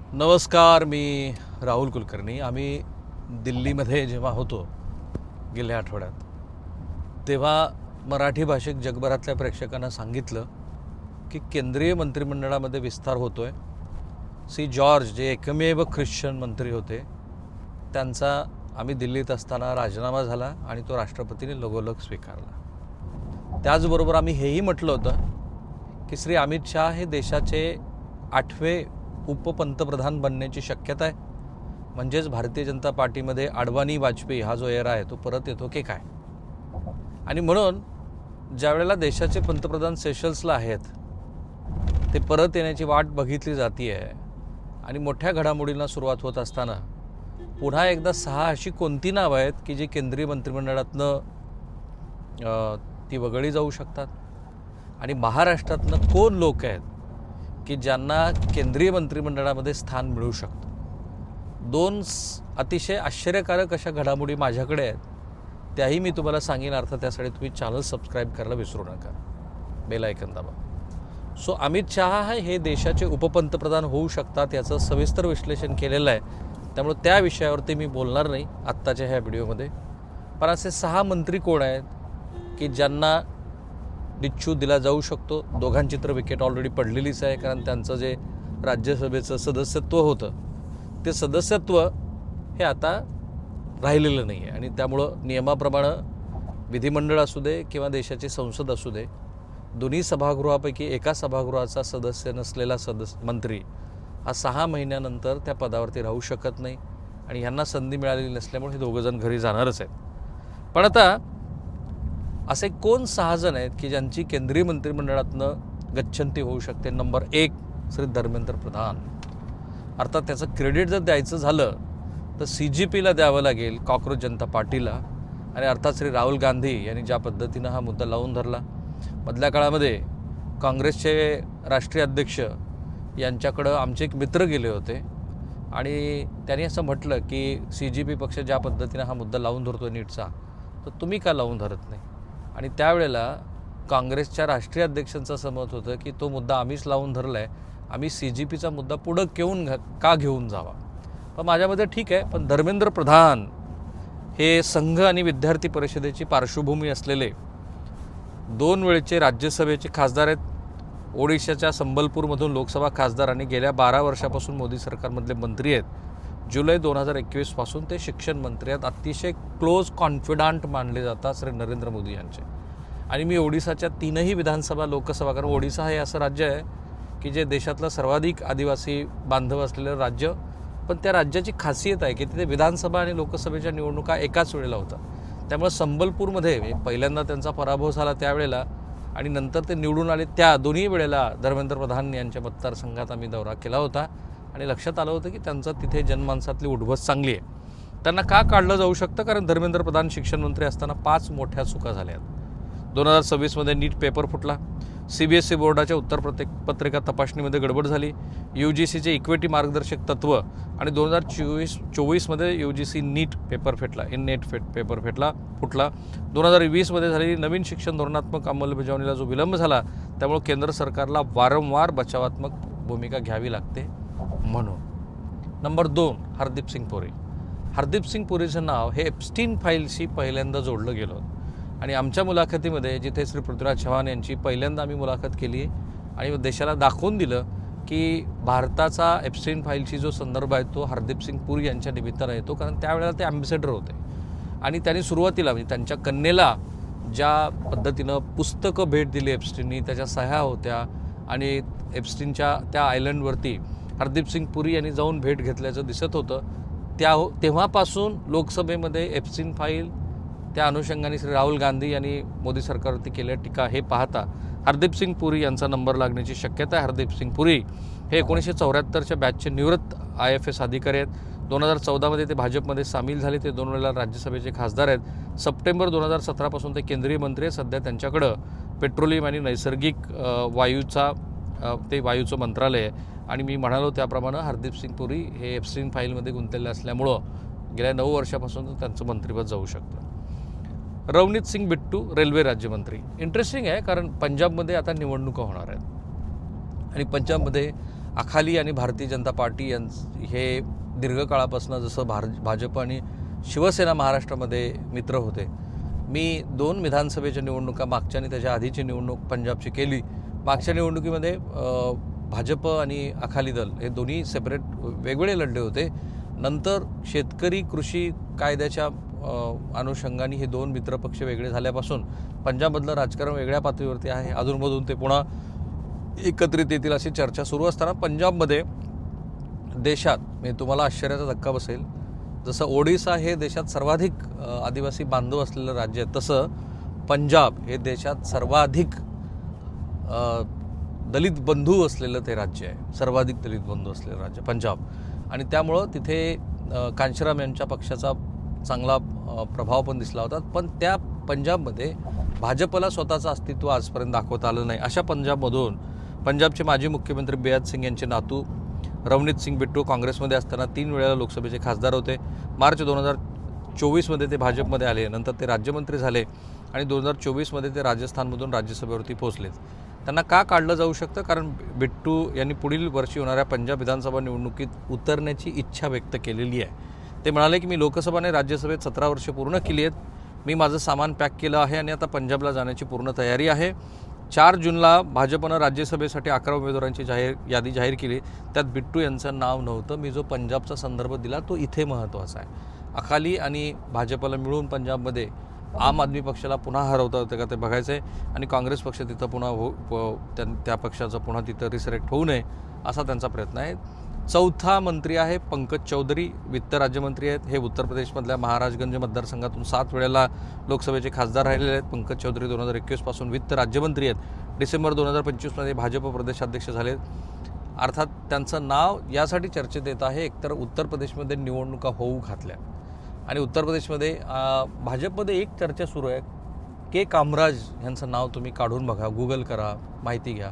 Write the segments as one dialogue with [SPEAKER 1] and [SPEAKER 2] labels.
[SPEAKER 1] नमस्कार, मी राहुल कुलकर्णी. आम्ही दिल्लीमध्ये जेव्हा होतो गेल्या आठवड्यात, तेव्हा मराठी भाषिक जगभरातल्या प्रेक्षकांना सांगितलं की केंद्रीय मंत्रिमंडळामध्ये विस्तार होतो आहे. जॉर्ज, जे एकमेव ख्रिश्चन मंत्री होते, त्यांचा आम्ही दिल्लीत असताना राजीनामा झाला आणि तो राष्ट्रपतींनी लगोलग स्वीकारला. त्याचबरोबर आम्ही हेही म्हटलं होतं की श्री अमित शहा हे देशाचे 8वे उपपंतप्रधान बनण्याची शक्यता आहे. म्हणजेच भारतीय जनता पार्टीमध्ये अडवाणी वाजपेयी हा जो एरा आहे तो परत येतो की काय. आणि म्हणून ज्यावेळेला देशाचे पंतप्रधान सेशल्सला आहेत, ते परत येण्याची वाट बघितली जाते आहे आणि मोठ्या घडामोडींना सुरुवात होत असताना पुन्हा एकदा 6 अशी कोणती नावं आहेत की जी केंद्रीय मंत्रिमंडळातनं ती वगळली जाऊ शकतात. आणि महाराष्ट्रातनं कोण लोक आहेत की ज्यांना केंद्रीय मंत्रिमंडळामध्ये स्थान मिळू शकतं. 2 अतिशय आश्चर्यकारक अशा घडामोडी माझ्याकडे आहेत, त्याही मी तुम्हाला सांगेन. अर्थात त्यासाठी तुम्ही चॅनल सबस्क्राईब करायला विसरू नका, बेल आयकन दाबा. अमित शहा हे देशाचे उपपंतप्रधान होऊ शकतात याचं सविस्तर विश्लेषण केलेलं आहे, त्यामुळे त्या विषयावरती मी बोलणार नाही आत्ताच्या ह्या व्हिडिओमध्ये. पण असे 6 मंत्री कोण आहेत की ज्यांना डिच्छू दिला जाऊ शकतो. दोघांची तर विकेट ऑलरेडी पडलेलीच आहे, कारण त्यांचं जे राज्यसभेचं सदस्यत्व होतं ते सदस्यत्व हे आता राहिलेलं नाही आहे. आणि त्यामुळं नियमाप्रमाणे विधिमंडळ असू दे किंवा देशाची संसद असू दे, दोन्ही सभागृहापैकी एका सभागृहाचा सदस्य नसलेला मंत्री हा 6 महिन्यानंतर त्या पदावरती राहू शकत नाही. आणि ह्यांना संधी मिळालेली नसल्यामुळे हे दोघंजण घरी जाणारच आहेत. पण आता असे कोण 6 जण आहेत की ज्यांची केंद्रीय मंत्रिमंडळातनं गच्छंती होऊ शकते. नंबर 1 श्री धर्मेंद्र प्रधान. अर्थात त्याचं क्रेडिट जर द्यायचं झालं तर CGPला द्यावं लागेल, कॉकरोच जनता पार्टीला. आणि अर्थात श्री राहुल गांधी यांनी ज्या पद्धतीनं हा मुद्दा लावून धरला. मधल्या काळामध्ये काँग्रेसचे राष्ट्रीय अध्यक्ष यांच्याकडं आमचे एक मित्र गेले होते आणि त्यांनी असं म्हटलं की CGP पक्ष ज्या पद्धतीनं हा मुद्दा लावून धरतो नीटचा, तर तुम्ही का लावून धरत नाही. आणि त्यावेळेला काँग्रेसच्या राष्ट्रीय अध्यक्षांचं असं मत होतं की तो मुद्दा आम्हीच लावून धरला आहे, आम्ही CGPचा मुद्दा पुढं घेऊन जावा. पण माझ्यामध्ये ठीक आहे, पण धर्मेंद्र प्रधान हे संघ आणि विद्यार्थी परिषदेची पार्श्वभूमी असलेले 2 वेळचे राज्यसभेचे खासदार आहेत. ओडिशाच्या संबलपूरमधून लोकसभा खासदार आणि गेल्या 12 वर्षापासून मोदी सरकारमधले मंत्री आहेत. जुलै 2021 पासून ते शिक्षण मंत्री आहेत. अतिशय क्लोज कॉन्फिडंट मानले जातात श्री नरेंद्र मोदी यांचे. आणि मी ओडिसाच्या 3ही विधानसभा, लोकसभा, कारण ओडिसा हे असं राज्य आहे की जे देशातलं सर्वाधिक आदिवासी बांधव असलेलं राज्य, पण त्या राज्याची खासियत आहे की तिथे विधानसभा आणि लोकसभेच्या निवडणुका एकाच वेळेला होतात. त्यामुळे संबलपूरमध्ये पहिल्यांदा त्यांचा पराभव झाला त्यावेळेला, आणि नंतर ते निवडून आले त्या दोन्ही वेळेला धर्मेंद्र प्रधान यांच्या मतदारसंघात आम्ही दौरा केला होता. आणि लक्षात आलं होतं की त्यांचं तिथे जनमानसातली उठबस चांगली आहे. त्यांना का काढलं जाऊ शकतं, कारण धर्मेंद्र प्रधान शिक्षण मंत्री असताना 5 मोठ्या चुका झाल्या आहेत. 2026मध्ये नीट पेपर फुटला, CBSE बोर्डाच्या उत्तरपत्रिका तपासणीमध्ये गडबड झाली, UGCचे इक्विटी मार्गदर्शक तत्व, आणि 2024मध्ये UGC नीट पेपर फुटला. 2020मध्ये झालेली नवीन शिक्षण धोरणात्मक अंमलबजावणीला जो विलंब झाला, त्यामुळे केंद्र सरकारला वारंवार बचावात्मक भूमिका घ्यावी लागते. म्हणून नंबर 2 हरदीप सिंग पुरीचं नाव हे एप्स्टीन फाईलशी पहिल्यांदा जोडलं गेलं होतं. आणि आमच्या मुलाखतीमध्ये जिथे श्री पृथ्वीराज चव्हाण यांची पहिल्यांदा आम्ही मुलाखत केली आणि देशाला दाखवून दिलं की भारताचा एप्स्टीन फाईलशी जो संदर्भ आहे तो हरदीप सिंग पुरी यांच्या निमित्तानं येतो, कारण त्यावेळेला ते ॲम्बॅसेडर होते. आणि त्यांनी सुरुवातीला म्हणजे त्यांच्या कन्येला ज्या पद्धतीनं पुस्तकं भेट दिली एप्स्टीननी, त्याच्या सह्या होत्या, आणि एप्स्टीनच्या त्या आयलंडवरती हरदीप सिंग पुरी यांनी जाऊन भेट घेतल्याचं दिसत होतं. तेव्हापासून लोकसभेमध्ये एप्स्टीन फाईल, त्या अनुषंगाने श्री राहुल गांधी यांनी मोदी सरकारवरती केलेल्या टीका हे पाहता हरदीप सिंग पुरी यांचा नंबर लागण्याची शक्यता आहे. हरदीप सिंग पुरी हे 1974च्या बॅचचे निवृत्त IFS अधिकारी आहेत. 2014मध्ये ते भाजपमध्ये सामील झाले. ते 2 वेळेला राज्यसभेचे खासदार आहेत. सप्टेंबर 2017 पासून ते केंद्रीय मंत्री आहेत. सध्या त्यांच्याकडं पेट्रोलियम आणि नैसर्गिक वायूचं मंत्रालय आहे. आणि मी म्हणालो त्याप्रमाणे हरदीप सिंग पुरी हे एप्स्टीन फाईलमध्ये गुंतलेले असल्यामुळं गेल्या 9 वर्षापासून त्यांचं मंत्रिपद जाऊ शकतं. रवनीत सिंग बिट्टू रेल्वे राज्यमंत्री. इंटरेस्टिंग आहे, कारण पंजाबमध्ये आता निवडणुका होणार आहेत आणि पंजाबमध्ये अकाली आणि भारतीय जनता पार्टी हे दीर्घकाळापासून जसं भाजप आणि शिवसेना महाराष्ट्रामध्ये मित्र होते. मी 2 विधानसभेच्या निवडणुका मागच्या आणि त्याच्या आधीची निवडणूक पंजाबची केली. मागच्या निवडणुकीमध्ये भाजप आणि अकाली दल हे दोन्ही सेपरेट वेगवेगळे लढले होते. नंतर शेतकरी कृषी कायद्याच्या अनुषंगाने हे 2 मित्रपक्ष वेगळे झाल्यापासून पंजाबमधलं राजकारण वेगळ्या पातळीवरती आहे. अधूनमधून ते पुन्हा एकत्रित येतील अशी चर्चा सुरू असताना पंजाबमध्ये देशात म्हणजे तुम्हाला आश्चर्याचा धक्का बसेल, जसं ओडिसा हे देशात सर्वाधिक आदिवासी बांधव असलेलं राज्य आहे, तसं पंजाब हे देशात सर्वाधिक दलित बंधू असलेलं ते राज्य आहे. सर्वाधिक दलित बंधू असलेलं राज्य पंजाब. आणि त्यामुळं तिथे कांशीराम यांच्या पक्षाचा चांगला प्रभाव पण दिसला होता. पण त्या पंजाबमध्ये भाजपला स्वतःचं अस्तित्व आजपर्यंत दाखवता आलं नाही. अशा पंजाबमधून पंजाबचे माजी मुख्यमंत्री बेअद सिंग यांचे नातू रवनीत सिंग बिट्टू काँग्रेसमध्ये असताना 3 वेळा लोकसभेचे खासदार होते. मार्च 2024मध्ये ते भाजपमध्ये आले. नंतर ते राज्यमंत्री झाले आणि 2024मध्ये ते राजस्थानमधून राज्यसभेवरती पोहोचलेत. त्यांना का काढलं जाऊ शकतं? कारण बिट्टू यांनी पुढील वर्षी होणाऱ्या पंजाब विधानसभा निवडणुकीत उतरण्याची इच्छा व्यक्त केलेली आहे. ते म्हणाले की मी लोकसभा आणि राज्यसभेत 17 वर्ष पूर्ण केली आहेत. मी माझं सामान पॅक केलं आहे आणि आता पंजाबला जाण्याची पूर्ण तयारी आहे. 4 जूनला भाजपनं राज्यसभेसाठी 11 उमेदवारांची यादी जाहीर केली. त्यात बिट्टू यांचं नाव नव्हतं. मी जो पंजाबचा संदर्भ दिला तो इथे महत्त्वाचा आहे. अकाली आणि भाजपला मिळून पंजाबमध्ये आम आदमी पक्षाला पुन्हा हरवता होतं का ते बघायचं आहे आणि काँग्रेस पक्ष तिथं पुन्हा त्या पक्षाचं पुन्हा तिथं रिसरेक्ट होऊ नये असा त्यांचा प्रयत्न आहे. चौथा मंत्री आहे पंकज चौधरी, वित्त राज्यमंत्री आहेत. हे उत्तर प्रदेशमधल्या महाराजगंज मतदारसंघातून 7 वेळेला लोकसभेचे खासदार राहिलेले आहेत. पंकज चौधरी 2021 पासून वित्त राज्यमंत्री आहेत. डिसेंबर 2025मध्ये भाजप प्रदेशाध्यक्ष झालेत. अर्थात त्यांचं नाव यासाठी चर्चेत येत आहे, एकतर उत्तर प्रदेशमध्ये निवडणुका होऊ घातल्या आणि उत्तर प्रदेशमध्ये भाजपमध्ये एक चर्चा सुरू आहे. के कामराज यांचं नाव तुम्ही काढून बघा, गुगल करा, माहिती घ्या.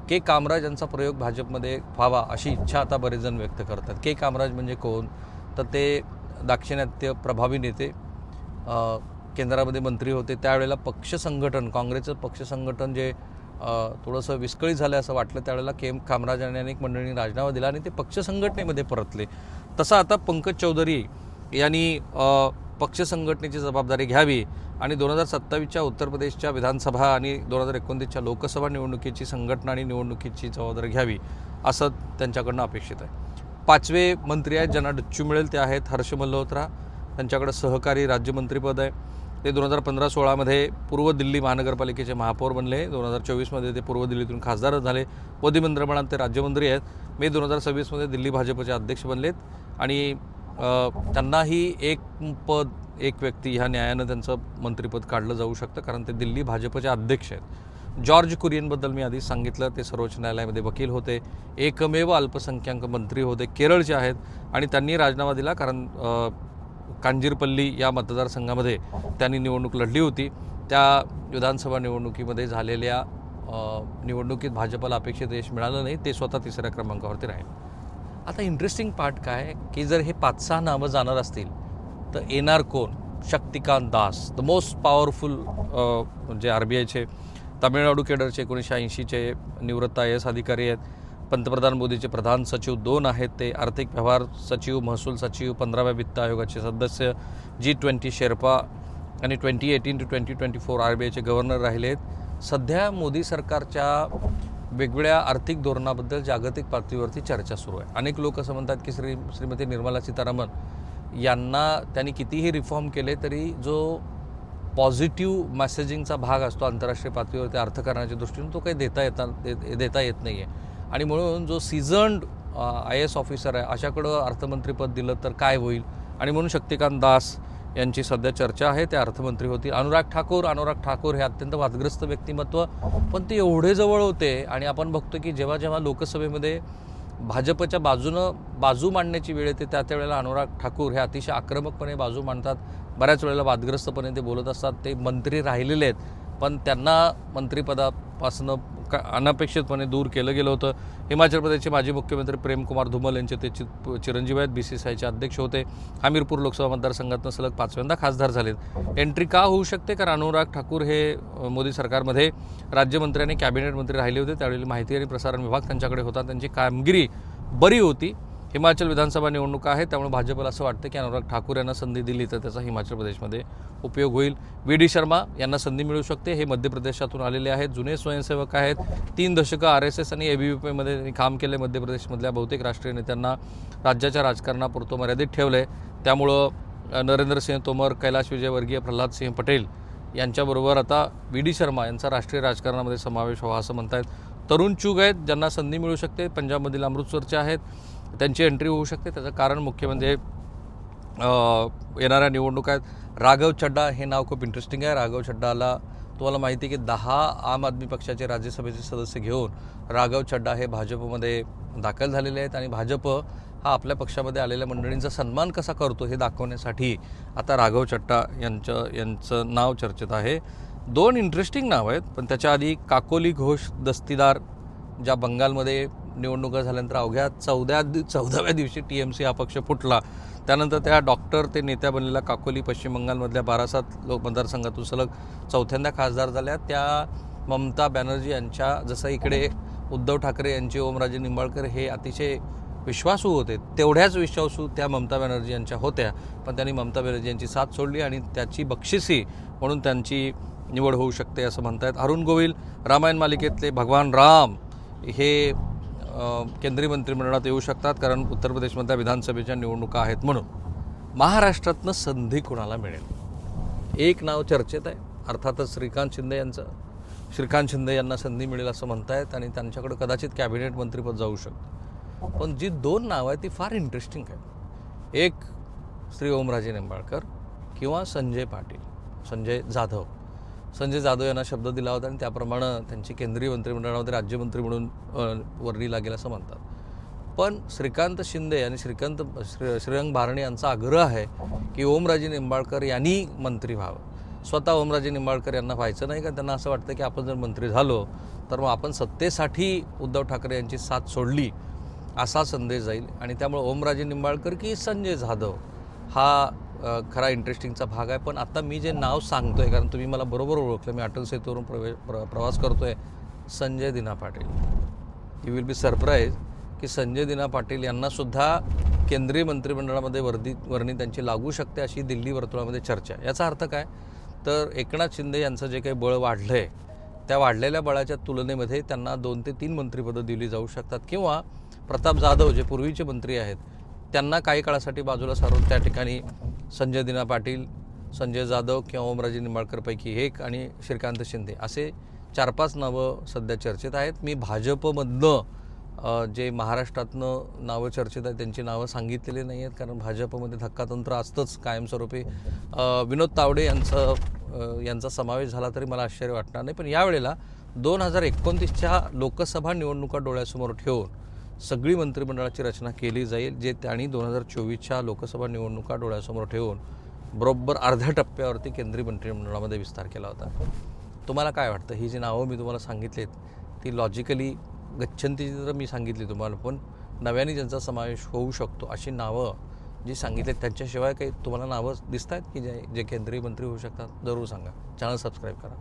[SPEAKER 1] के कामराज यांचा प्रयोग भाजपमध्ये व्हावा अशी इच्छा आता बरेच जण व्यक्त करतात. के कामराज म्हणजे कोण? तर ते दाक्षिणात्य प्रभावी नेते, केंद्रामध्ये मंत्री होते. त्यावेळेला पक्ष संघटन, काँग्रेसचं पक्ष संघटन जे थोडंसं विस्कळीत झालं असं वाटलं, त्यावेळेला के कामराज यांनी अनेक मंडळींनी राजीनामा दिला आणि ते पक्ष संघटनेमध्ये परतले. तसं आता पंकज चौधरी यांनी पक्ष संघटनेची जबाबदारी घ्यावी आणि 2027च्या उत्तर प्रदेशच्या विधानसभा आणि 2029च्या लोकसभा निवडणुकीची संघटना आणि निवडणुकीची जबाबदारी घ्यावी असं त्यांच्याकडनं अपेक्षित आहे. 5वे मंत्री आहेत ज्यांना डच्चू मिळेल ते आहेत हर्ष मल्होत्रा. त्यांच्याकडे सहकारी राज्यमंत्रीपद आहे. ते 2015-16मध्ये पूर्व दिल्ली महानगरपालिकेचे महापौर बनले. 2024मध्ये ते पूर्व दिल्लीतून खासदार झाले. विधिमंडळात ते राज्यमंत्री आहेत. मे 2026मध्ये दिल्ली भाजपचे अध्यक्ष बनलेत आणि त्यांनाही एक पद एक व्यक्ती ह्या न्यायानं त्यांचं मंत्रिपद काढलं जाऊ शकतं, कारण ते दिल्ली भाजपचे अध्यक्ष आहेत. जॉर्ज कुरियनबद्दल मी आधी सांगितलं, ते सर्वोच्च न्यायालयामध्ये वकील होते. एकमेव अल्पसंख्याक मंत्री होते, केरळचे आहेत आणि त्यांनी राजीनामा दिला कारण कांजीरपल्ली या मतदारसंघामध्ये त्यांनी निवडणूक लढली होती. त्या विधानसभा निवडणुकीमध्ये झालेल्या निवडणुकीत भाजपला अपेक्षित यश मिळालं नाही. ते स्वतः 3ऱ्या क्रमांकावरती राहिले. आता इंटरेस्टिंग पार्ट काय की जर हे 5-6 नावं जाणार असतील तर येणार कोण? Shaktikanta Das, the most powerful जे RBIचे तामिळनाडू केडरचे 1980चे निवृत्त IAS अधिकारी आहेत. पंतप्रधान मोदीचे प्रधान सचिव 2 आहेत. ते आर्थिक व्यवहार सचिव, महसूल सचिव, 15व्या वित्त आयोगाचे सदस्य, G20 शेर्पा आणि 2018 to 2024 RBIचे गव्हर्नर राहिले आहेत. सध्या मोदी सरकारच्या वेगवेगळ्या आर्थिक धोरणाबद्दल जागतिक पातळीवरती चर्चा सुरू आहे. अनेक लोक असं म्हणतात की श्रीमती निर्मला सीतारामन यांना त्यांनी कितीही रिफॉर्म केले तरी जो पॉझिटिव्ह मेसेजिंगचा भाग असतो आंतरराष्ट्रीय पातळीवरती अर्थकारणाच्या दृष्टीने तो काही देता येत नाही आहे. आणि म्हणून जो सीझन्ड IAS ऑफिसर आहे अशाकडं अर्थमंत्रीपद दिलं तर काय होईल, आणि म्हणून शक्तिकांत दास यांची सध्या चर्चा आहे. ते अर्थमंत्री होतील. अनुराग ठाकूर हे अत्यंत वादग्रस्त व्यक्तिमत्व, पण ते एवढे जवळ होते आणि आपण बघतो की जेव्हा जेव्हा लोकसभेमध्ये भाजपच्या बाजू मांडण्याची वेळ येते त्यावेळेला अनुराग ठाकूर हे अतिशय आक्रमकपणे बाजू मांडतात. बऱ्याच वेळेला वादग्रस्तपणे ते बोलत असतात. ते मंत्री राहिलेले आहेत पण त्यांना मंत्रिपदापासून अनपेक्षितपणे दूर केलं गेलं होतं. हिमाचल प्रदेशचे माजी मुख्यमंत्री प्रेम कुमार धुमल यांचे ते चिरंजीव आहेत. BCCIचे अध्यक्ष होते. हमीरपूर लोकसभा मतदारसंघातून सलग 5व्यांदा खासदार झालेत. एंट्री का होऊ शकते? कारण अनुराग ठाकूर हे मोदी सरकारमध्ये राज्यमंत्री आणि कॅबिनेट मंत्री राहिले होते. त्यावेळी माहिती आणि प्रसारण विभाग त्यांच्याकडे होता. त्यांची कामगिरी बरी होती. हिमाचल विधानसभा निवडणुका आहेत, त्यामुळे भाजपला असं वाटतं की अनुराग ठाकूर यांना संधी दिली तर त्याचा हिमाचल प्रदेशमध्ये उपयोग होईल. VD शर्मा यांना संधी मिळू शकते. हे मध्य प्रदेशातून आलेले आहेत, जुने स्वयंसेवक आहेत. 3 दशकं RSS आणि ABVPमध्ये त्यांनी काम केले. मध्य प्रदेशमधल्या बहुतेक राष्ट्रीय नेत्यांना राज्याच्या राजकारणापुरतं मर्यादित ठेवलं आहे. त्यामुळं नरेंद्रसिंह तोमर, कैलाश विजयवर्गीय, प्रल्हाद सिंह पटेल यांच्याबरोबर आता VD शर्मा यांचा राष्ट्रीय राजकारणामध्ये समावेश व्हावा असं म्हणतायत. तरुण चुग आहेत, ज्यांना संधी मिळू शकते. पंजाबमधील अमृतसरचे आहेत, त्यांची एंट्री होऊ शकते. त्याचं कारण मुख्य म्हणजे येणाऱ्या निवडणुका आहेत. राघव चड्डा हे नाव खूप इंटरेस्टिंग आहे. राघव चड्डाला तुम्हाला माहिती आहे की 10 आम आदमी पक्षाचे राज्यसभेचे सदस्य घेऊन राघव चड्डा हे भाजपमध्ये दाखल झालेले आहेत. आणि भाजप हा आपल्या पक्षामध्ये आलेल्या मंडळींचा सन्मान कसा करतो हे दाखवण्यासाठी आता राघव चड्डा यांचं नाव चर्चेत आहे. 2 इंटरेस्टिंग नाव आहेत, पण त्याच्या आधी काकोली घोष दस्तीदार, ज्या बंगालमध्ये निवडणुका झाल्यानंतर अवघ्या 14व्या दिवशी TMC हा पक्ष फुटला. त्यानंतर त्या डॉक्टर ते नेत्या बनलेल्या काकोली पश्चिम बंगालमधल्या 12-7 मतदारसंघातून सलग 4थ्यांदा खासदार झाल्या. त्या ममता बॅनर्जी यांच्या, जसं इकडे उद्धव ठाकरे यांचे ओमराजे निंबाळकर हे अतिशय विश्वासू होते, तेवढ्याच विश्वासू त्या ममता बॅनर्जी यांच्या होत्या. पण त्यांनी ममता बॅनर्जी यांची साथ सोडली आणि त्याची बक्षिसी म्हणून त्यांची निवड होऊ शकते असं म्हणतात. अरुण गोविल, रामायण मालिकेतले भगवान राम हे केंद्रीय मंत्रिमंडळात येऊ शकतात, कारण उत्तर प्रदेशमधल्या विधानसभेच्या निवडणुका आहेत म्हणून. महाराष्ट्रातनं संधी कुणाला मिळेल? एक नाव चर्चेत आहे, अर्थातच श्रीकांत शिंदे यांना संधी मिळेल असं म्हणतायत आणि त्यांच्याकडे कदाचित कॅबिनेट मंत्रीपद जाऊ शकतं. पण जी 2 नावं आहेत ती फार इंटरेस्टिंग आहेत. एक श्री ओमराजे निंबाळकर किंवा संजय जाधव यांना शब्द दिला होता आणि त्याप्रमाणे त्यांची केंद्रीय मंत्रिमंडळामध्ये राज्यमंत्री म्हणून वर्णी लागेल असं म्हणतात. पण श्रीकांत शिंदे आणि श्रीरंग बारणे यांचा आग्रह आहे की ओमराजे निंबाळकर यांनी मंत्री व्हावं. स्वतः ओमराजे निंबाळकर यांना व्हायचं नाही, का त्यांना असं वाटतं की आपण जर मंत्री झालो तर मग आपण सत्तेसाठी उद्धव ठाकरे यांची साथ सोडली असा संदेश जाईल. आणि त्यामुळे ओमराजे निंबाळकर की संजय जाधव हा खरा इंटरेस्टिंगचा भाग आहे. पण आता मी जे नाव सांगतो आहे, कारण तुम्ही मला बरोबर ओळखलं, मी अटल सेतूवरून प्रवास करतो आहे, संजय दिना Patil. You will be surprise की संजय दिना पाटील यांनासुद्धा केंद्रीय मंत्रिमंडळामध्ये वर्णी त्यांची लागू शकते अशी दिल्ली वर्तुळामध्ये चर्चा आहे. याचा अर्थ काय? तर एकनाथ शिंदे यांचं जे काही बळ वाढलं आहे, त्या वाढलेल्या बळाच्या तुलनेमध्ये त्यांना 2 ते 3 मंत्रिपदं दिली जाऊ शकतात. किंवा प्रताप जाधव जे पूर्वीचे मंत्री आहेत त्यांना काही काळासाठी बाजूला सारून त्या ठिकाणी संजय दिना पाटील, संजय जाधव किंवा ओमराजे निंबाळकरपैकी एक आणि श्रीकांत शिंदे असे 4-5 नावं सध्या चर्चेत आहेत. मी भाजपमधनं जे महाराष्ट्रातनं नावं चर्चेत आहेत त्यांची नावं सांगितलेली नाही आहेत, कारण भाजपमध्ये धक्कातंत्र असतंच कायमस्वरूपी. विनोद तावडे यांचा समावेश झाला तरी मला आश्चर्य वाटणार नाही. पण यावेळेला 2029च्या लोकसभा निवडणुका डोळ्यासमोर ठेवून सगळी मंत्रिमंडळाची रचना केली जाईल, जे त्यांनी 2024च्या लोकसभा निवडणुका डोळ्यासमोर ठेवून बरोबर अर्ध्या टप्प्यावरती केंद्रीय मंत्रिमंडळामध्ये विस्तार केला होता. तुम्हाला काय वाटतं? ही जी नावं मी तुम्हाला सांगितलीत ती लॉजिकली गच्छंतीची तर मी सांगितली तुम्हाला, पण नव्याने ज्यांचा समावेश होऊ शकतो अशी नावं जी सांगितलीत त्यांच्याशिवाय काही तुम्हाला नावं दिसत आहेत की जे केंद्रीय मंत्री होऊ शकतात? जरूर सांगा. चॅनल सबस्क्राईब करा.